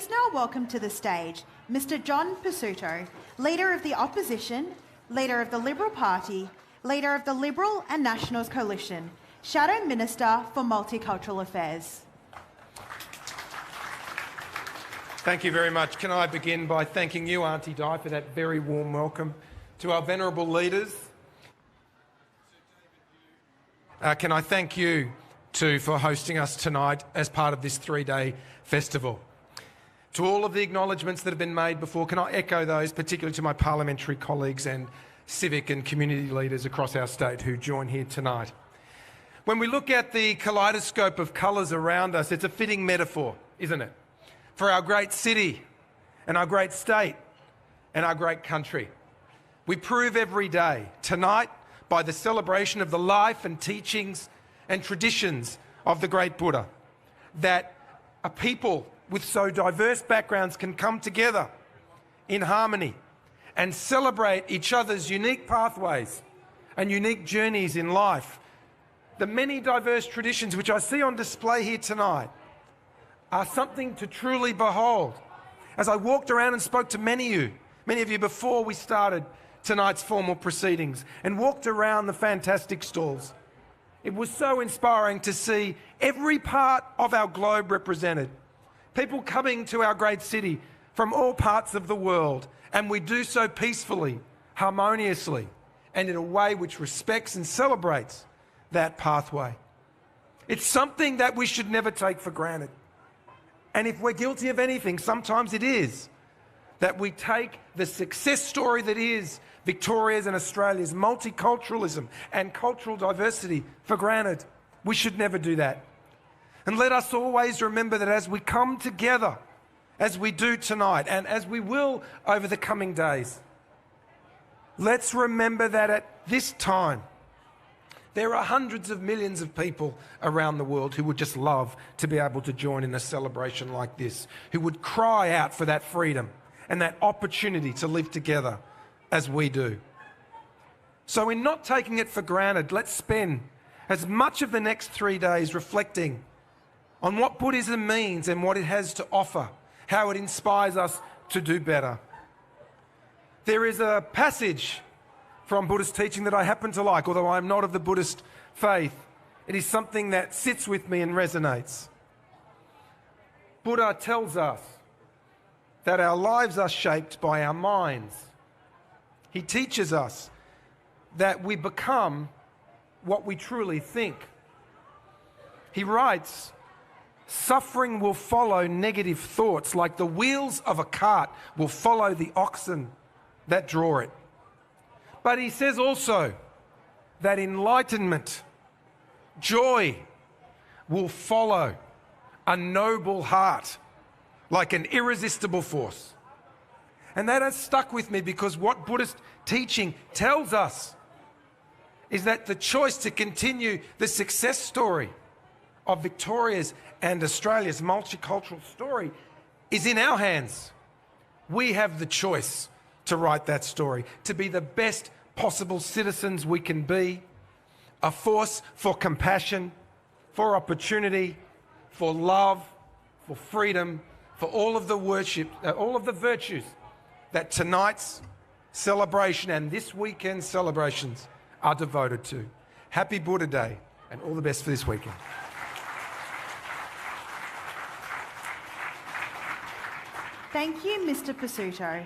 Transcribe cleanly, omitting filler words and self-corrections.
Please now welcome to the stage Mr. John Pesutto, Leader of the Opposition, Leader of the Liberal Party, Leader of the Liberal and Nationals Coalition, Shadow Minister for Multicultural Affairs. Thank you very much. Can I begin by thanking you, Auntie Di, for that very warm welcome to our venerable leaders. Can I thank you too for hosting us tonight as part of this three-day festival. To all of the acknowledgements that have been made before, can I echo those, particularly to my parliamentary colleagues and civic and community leaders across our state who join here tonight. When we look at the kaleidoscope of colours around us, it's a fitting metaphor, isn't it? For our great city and our great state and our great country. We prove every day, tonight, by the celebration of the life and teachings and traditions of the great Buddha, that a people with so diverse backgrounds can come together in harmony and celebrate each other's unique pathways and unique journeys in life. The many diverse traditions which I see on display here tonight are something to truly behold. As I walked around and spoke to many of you before we started tonight's formal proceedings and walked around the fantastic stalls, it was so inspiring to see every part of our globe represented. People coming to our great city from all parts of the world, and we do so peacefully, harmoniously, and in a way which respects and celebrates that pathway. It's something that we should never take for granted. And if we're guilty of anything, sometimes it is that we take the success story that is Victoria's and Australia's multiculturalism and cultural diversity for granted. We should never do that. And let us always remember that as we come together, as we do tonight, and as we will over the coming days, let's remember that at this time, there are hundreds of millions of people around the world who would just love to be able to join in a celebration like this, who would cry out for that freedom and that opportunity to live together as we do. So in not taking it for granted, let's spend as much of the next 3 days reflecting on what Buddhism means and what it has to offer, how it inspires us to do better. There is a passage from Buddhist teaching that I happen to like, although I'm not of the Buddhist faith. It is something that sits with me and resonates. Buddha tells us that our lives are shaped by our minds. He teaches us that we become what we truly think. He writes, suffering will follow negative thoughts like the wheels of a cart will follow the oxen that draw it. But he says also that enlightenment, joy, will follow a noble heart like an irresistible force. And that has stuck with me because what Buddhist teaching tells us is that the choice to continue the success story of Victoria's and Australia's multicultural story is in our hands. We have the choice to write that story, to be the best possible citizens we can be, a force for compassion, for opportunity, for love, for freedom, for all of the virtues that tonight's celebration and this weekend's celebrations are devoted to. Happy Buddha Day and all the best for this weekend. Thank you, Mr. Pesutto.